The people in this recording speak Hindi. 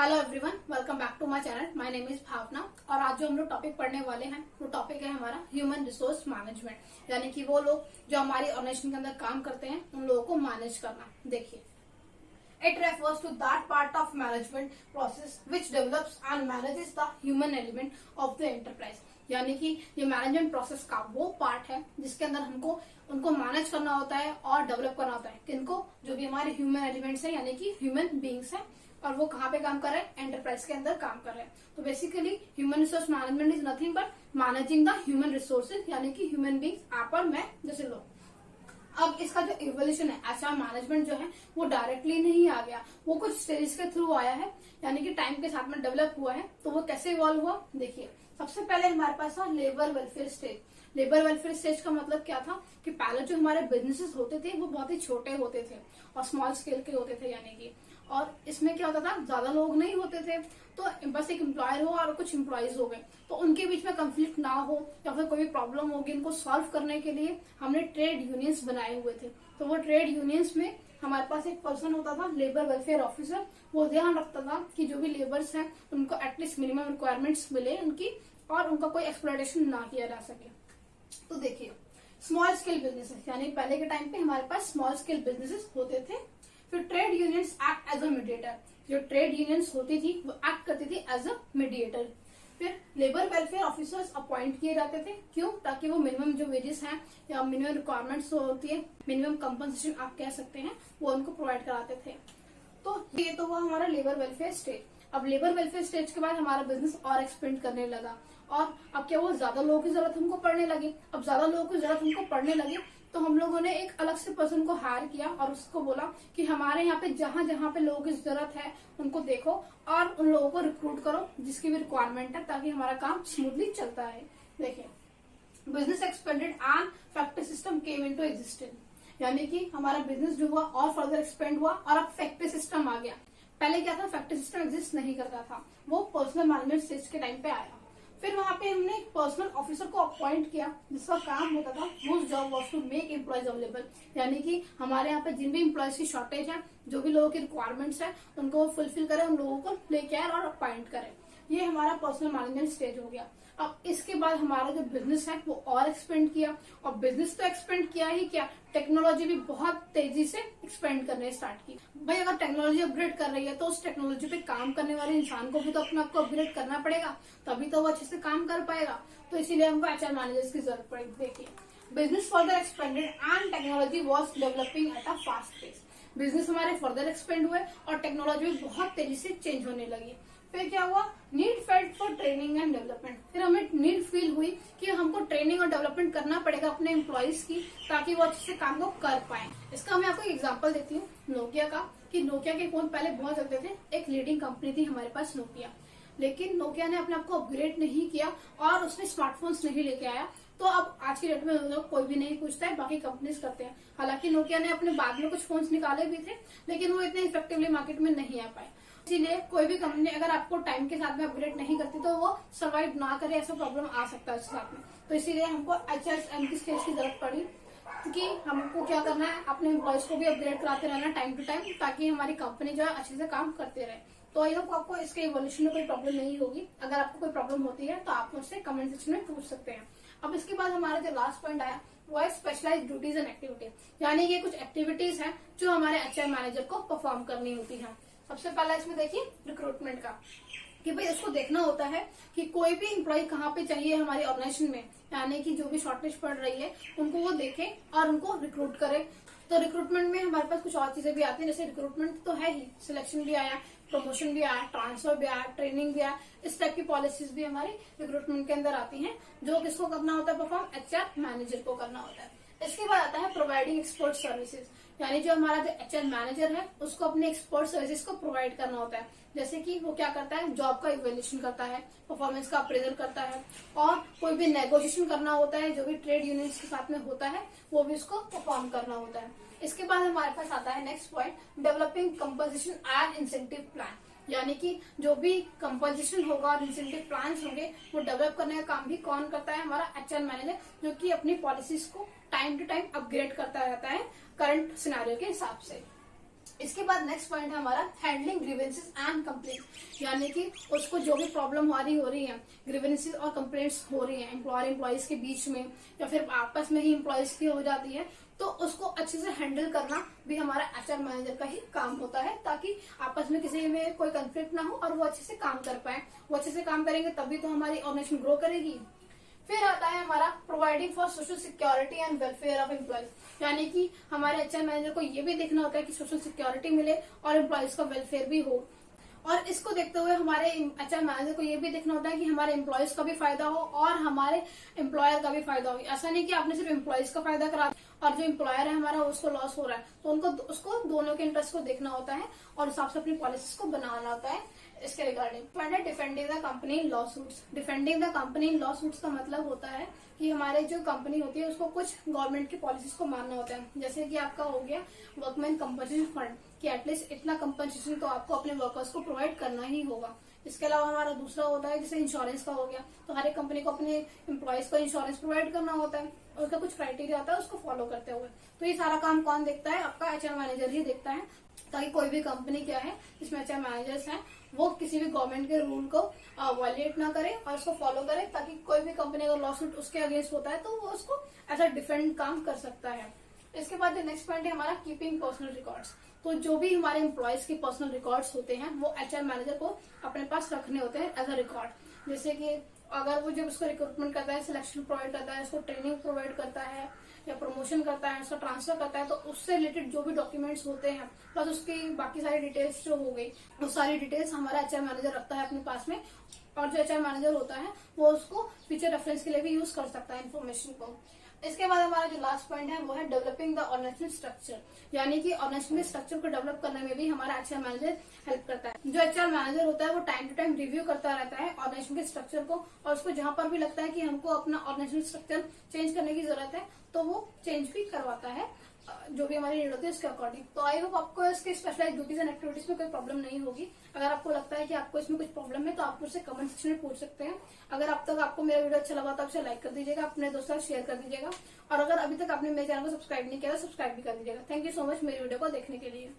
Hello everyone, welcome back to my channel. My name is Bhavna और आज जो हम लोग टॉपिक पढ़ने वाले हैं वो टॉपिक है हमारा ह्यूमन रिसोर्स मैनेजमेंट, यानी कि वो लोग जो हमारी ऑर्गेनाइजेशन के अंदर काम करते हैं उन लोगों को मैनेज करना। देखिए, it refers to that part of management process which develops and manages the human element of the enterprise. यानी कि ये मैनेजमेंट प्रोसेस का वो पार्ट है जिसके अंदर हमको उनको मैनेज करना होता है और डेवलप करना होता है। किनको? जो भी हमारे ह्यूमन एलिमेंट्स हैं, यानी कि ह्यूमन बींग्स हैं, और वो कहाँ पे काम कर रहे हैं? एंटरप्राइज के अंदर काम कर रहे हैं। तो basically human resource management is nothing but managing the human resources, यानी कि ह्यूमन बींग्स, आप और मैं जैसे लोग। अब इसका जो इवोल्यूशन है, एचआर मैनेजमेंट जो है वो डायरेक्टली नहीं आ गया, वो कुछ स्टेज के थ्रू आया है, यानी कि टाइम के साथ में डेवलप हुआ है। तो वो कैसे इवॉल्व हुआ? देखिए, सबसे पहले हमारे पास था labour welfare stage. Labour welfare stage का मतलब क्या था कि पहले जो हमारे बिजनेसेस होते थे वो बहुत ही छोटे होते थे और स्मॉल स्केल के होते थे, यानी कि, और इसमें क्या होता था, ज्यादा लोग नहीं होते थे, तो बस एक एम्प्लॉयर हो और कुछ एम्प्लॉयज हो गए, तो उनके बीच में कंफ्लिक्ट ना हो या फिर कोई भी प्रॉब्लम होगी, इनको सॉल्व करने के लिए हमने ट्रेड यूनियंस बनाए हुए थे। तो वो ट्रेड यूनियंस में हमारे पास एक पर्सन होता था, लेबर वेलफेयर ऑफिसर। वो ध्यान रखता था कि जो भी लेबर्स हैं उनको एटलीस्ट मिनिमम रिक्वायरमेंट्स मिले उनकी, और उनका कोई एक्सप्लॉयटेशन ना किया जा सके। तो देखिए, स्मॉल स्केल बिजनेसेस, यानी पहले के टाइम पे हमारे पास स्मॉल स्केल बिजनेसेस होते थे। फिर trade unions act as a mediator. जो ट्रेड यूनियंस होती थी वो एक्ट करती थी एज अ मीडिएटर। फिर लेबर वेलफेयर ऑफिसर्स अपॉइंट किए जाते थे। क्यों? ताकि वो मिनिमम जो वेजेस हैं या मिनिमम रिक्वायरमेंट्स होती है, मिनिमम कंपनसेशन आप कह सकते हैं, वो उनको प्रोवाइड कराते थे। तो ये तो हुआ हमारा लेबर वेलफेयर स्टेज। अब लेबर वेलफेयर स्टेज के बाद हमारा बिजनेस और एक्सपेंड करने लगा, और अब क्या हुआ, ज्यादा लोगों की जरूरत हमको पड़ने लगी। अब ज्यादा लोगों की जरूरत हमको पड़ने लगी तो हम लोगों ने एक अलग से पर्सन को हायर किया और उसको बोला कि हमारे यहाँ पे जहां जहां पे लोगों की जरूरत है उनको देखो और उन लोगों को रिक्रूट करो जिसकी भी रिक्वायरमेंट है, ताकि हमारा काम स्मूथली चलता है। देखिए, business expanded and factory system came into existence, यानी कि हमारा बिजनेस जो हुआ और फर्दर एक्सपेंड हुआ और अब फैक्ट्री सिस्टम आ गया। पहले क्या था, फैक्ट्री सिस्टम एग्जिस्ट नहीं करता था, वो पर्सनल मैनेजमेंट स्टेज के टाइम पे आया। फिर वहां पे हमने एक पर्सनल ऑफिसर को अपॉइंट किया जिसका काम होता था, whose job was to make employees available, यानी कि हमारे यहाँ पे जिन भी एम्प्लॉयज की शॉर्टेज है, जो भी लोगों की रिक्वायरमेंट्स है, उनको वो फुलफिल करे, उन लोगों को लेके आए और अपॉइंट करे। ये हमारा पर्सनल मैनेजमेंट स्टेज हो गया। अब इसके बाद हमारा जो बिजनेस है वो और एक्सपेंड किया, और बिजनेस तो एक्सपेंड किया ही क्या, टेक्नोलॉजी भी बहुत तेजी से एक्सपेंड करने स्टार्ट की। भाई, अगर टेक्नोलॉजी अपग्रेड कर रही है तो उस टेक्नोलॉजी पे काम करने वाले इंसान को भी तो अपने आप को अपग्रेड करना पड़ेगा, तभी तो वो अच्छे से काम कर पाएगा। तो इसीलिए हमको एचआर मैनेजर्स की जरूरत पड़ी। देखिए, business further expanded and technology was developing at a fast pace. Business हमारे फर्दर एक्सपेंड हुए और टेक्नोलॉजी भी बहुत तेजी से चेंज होने लगी। फिर क्या हुआ, need felt for training and development. फिर हमें नीड फील हुई कि हमको ट्रेनिंग और डेवलपमेंट करना पड़ेगा अपने एम्प्लॉयज की, ताकि वो अच्छे से काम को कर पाए। इसका मैं आपको एग्जांपल देती हूँ नोकिया का, कि नोकिया के फोन पहले बहुत चलते थे, एक लीडिंग कंपनी थी हमारे पास नोकिया, लेकिन नोकिया ने अपने आप को अपग्रेड नहीं किया और उसने स्मार्टफोन्स नहीं लेके आया। तो अब आज की डेट में कोई भी नहीं पूछता है, बाकी कंपनीज करते हैं। हालांकि नोकिया ने अपने बाद में कुछ फोन्स निकाले भी थे, लेकिन वो इतने इफेक्टिवली मार्केट में नहीं आ पाए। इसीलिए कोई भी कंपनी अगर आपको टाइम के साथ में अपग्रेड नहीं करती तो वो सर्वाइव ना करे, ऐसा प्रॉब्लम आ सकता है उसके साथ में। तो इसीलिए हमको एचआरएम की स्टेज की जरूरत पड़ी कि हमको क्या करना है, अपने एम्प्लॉयज को भी अपग्रेड कराते रहना टाइम टू टाइम, ताकि हमारी कंपनी जो है अच्छे से काम करते रहे। तो आई होप आपको इसके इवोल्यूशन में कोई प्रॉब्लम नहीं होगी। अगर आपको कोई प्रॉब्लम होती है तो आप मुझसे कमेंट सेक्शन में पूछ सकते हैं। अब इसके बाद हमारा जो लास्ट पॉइंट आया वो है स्पेशलाइज्ड ड्यूटीज एंड एक्टिविटीज, यानी ये कुछ एक्टिविटीज हैं जो हमारे एचआर मैनेजर को परफॉर्म करनी होती है। सबसे पहला इसमें देखिए रिक्रूटमेंट का, कि भाई इसको देखना होता है कि कोई भी एम्प्लॉय कहाँ पे चाहिए हमारी ऑर्गेनाइजेशन में, यानी कि जो भी शॉर्टेज पड़ रही है उनको वो देखे और उनको रिक्रूट करे। तो रिक्रूटमेंट में हमारे पास कुछ और चीजें भी आती हैं, जैसे रिक्रूटमेंट तो है ही, सिलेक्शन भी आया, प्रमोशन भी आया, ट्रांसफर भी आया, ट्रेनिंग भी आया, इस टाइप की पॉलिसीज भी हमारी रिक्रूटमेंट के अंदर आती हैं, जो किसको करना होता है परफॉर्म, एचआर मैनेजर को करना होता है। इसके बाद आता है प्रोवाइडिंग एक्सपर्ट सर्विसेज, यानी जो हमारा जो एचआर मैनेजर है उसको अपने एक्सपर्ट सर्विसेज को प्रोवाइड करना होता है। जैसे कि वो क्या करता है, जॉब का इवेल्यूशन करता है, परफॉर्मेंस का अप्रेजल करता है, और कोई भी नेगोशिएशन करना होता है जो भी ट्रेड यूनियंस के साथ में होता है वो भी उसको परफॉर्म करना होता है। इसके बाद हमारे पास आता है next point, developing composition and incentive plan, यानी कि जो भी कंपोजिशन होगा और इंसेंटिव प्लान होंगे वो डेवलप करने का काम भी कौन करता है, हमारा एचआर मैनेजर, जो कि अपनी पॉलिसीज को टाइम टू टाइम अपग्रेड करता रहता है करंट सिनेरियो के हिसाब से। इसके बाद नेक्स्ट पॉइंट है हमारा हैंडलिंग ग्रीवेंसेस एंड कंप्लेंट, यानी कि उसको जो भी प्रॉब्लम हो रही है, ग्रीवेंसेस और कंप्लेंट्स हो रही है एम्प्लॉयर एम्प्लॉइज के बीच में या फिर आपस में ही एम्प्लॉइज की हो जाती है, तो उसको अच्छे से हैंडल करना भी हमारा एचआर मैनेजर का ही काम होता है, ताकि आपस में किसी में कोई कंफ्लिक्ट ना हो और वो अच्छे से काम कर पाए। वो अच्छे से काम करेंगे तभी तो हमारी ऑर्गेनाइजेशन ग्रो करेगी। फिर आता है हमारा providing for social security and welfare of employees, यानी कि हमारे एचआर मैनेजर को ये भी देखना होता है कि सोशल सिक्योरिटी मिले और एम्प्लॉइज का वेलफेयर भी हो। और इसको देखते हुए हमारे एचआर मैनेजर को ये भी देखना होता है कि हमारे एम्प्लॉयज का भी फायदा हो और हमारे एम्प्लॉयर का भी फायदा हो। ऐसा नहीं कि आपने सिर्फ एम्प्लॉयज का फायदा करा और जो एम्प्लॉयर है हमारा उसको लॉस हो रहा है, तो उनको उसको दोनों के इंटरेस्ट को देखना होता है और हिसाब से अपनी पॉलिसीज को बनाना होता है इसके रिगार्डिंग। पॉइंट है defending the company in law suits. Defending the company in law suits का मतलब होता है कि हमारे जो कंपनी होती है उसको कुछ गवर्नमेंट की पॉलिसीज को मानना होता है। जैसे कि आपका हो गया वर्कमैन कंपनसेशन फंड, कि एटलीस्ट इतना कंपनसेशन तो आपको अपने वर्कर्स को प्रोवाइड करना ही होगा। इसके अलावा हमारा दूसरा होता है जैसे इंश्योरेंस का हो गया, तो हर एक कंपनी को अपने एम्प्लॉयज को इंश्योरेंस प्रोवाइड करना होता है, उसका कुछ क्राइटेरिया होता है उसको फॉलो करते हुए। तो ये सारा काम कौन देखता है? आपका एचआर मैनेजर ही देखता है, ताकि कोई भी कंपनी क्या है जिसमें एचआर मैनेजर्स हैं वो किसी भी गवर्नमेंट के रूल को वायलेट ना करे और उसको फॉलो करे, ताकि कोई भी कंपनी अगर लॉसूट उसके अगेंस्ट होता है तो वो उसको ऐसा डिफेंड काम कर सकता है। इसके बाद नेक्स्ट पॉइंट है हमारा कीपिंग पर्सनल रिकॉर्ड्स। तो जो भी हमारे एम्प्लॉयज के पर्सनल रिकॉर्ड्स होते हैं वो एचआर मैनेजर को अपने पास रखने होते हैं एज अ रिकॉर्ड। जैसे कि अगर वो जब उसको रिक्रूटमेंट करता है, सिलेक्शन प्रोवाइड करता है, उसको ट्रेनिंग प्रोवाइड करता है या प्रमोशन करता है, उसका ट्रांसफर करता है, तो उससे रिलेटेड जो भी डॉक्यूमेंट्स होते हैं प्लस उसकी बाकी सारी डिटेल्स जो हो गई, वो सारी डिटेल्स हमारा एचआर मैनेजर रखता है अपने पास में। और जो एचआर मैनेजर होता है वो उसको फ्यूचर रेफरेंस के लिए भी यूज कर सकता है इन्फॉर्मेशन को। इसके बाद हमारा जो लास्ट पॉइंट है वो है डेवलपिंग द ऑर्गेनाइजेशनल स्ट्रक्चर, यानी कि ऑर्गेनाइजेशनल स्ट्रक्चर को डेवलप करने में भी हमारा एचआर मैनेजर हेल्प करता है। जो एचआर मैनेजर होता है वो टाइम टू टाइम रिव्यू करता रहता है ऑर्गेनाइजेशन के स्ट्रक्चर को, और उसको जहां पर भी लगता है कि हमको अपना ऑर्गेनाइजेशनल स्ट्रक्चर चेंज करने की जरूरत है तो वो चेंज भी करवाता है जो भी हमारी नीड होती है उसके अकॉर्डिंग। तो आई होप आपको इसके स्पेशलाइज ड्यूटीज एंड एक्टिविटीज में कोई प्रॉब्लम नहीं होगी। अगर आपको लगता है कि आपको इसमें कुछ प्रॉब्लम है तो आप मुझसे कमेंट सेक्शन में पूछ सकते हैं। अगर अब तक आपको मेरा वीडियो अच्छा लगा तो आप इसे लाइक कर दीजिएगा, अपने दोस्तों को शेयर कर दीजिएगा, और अगर अभी तक आपने मेरे चैनल को सब्सक्राइब नहीं किया तो सब्सक्राइब भी कर दीजिएगा। थैंक यू सो मच मेरी वीडियो को देखने के लिए।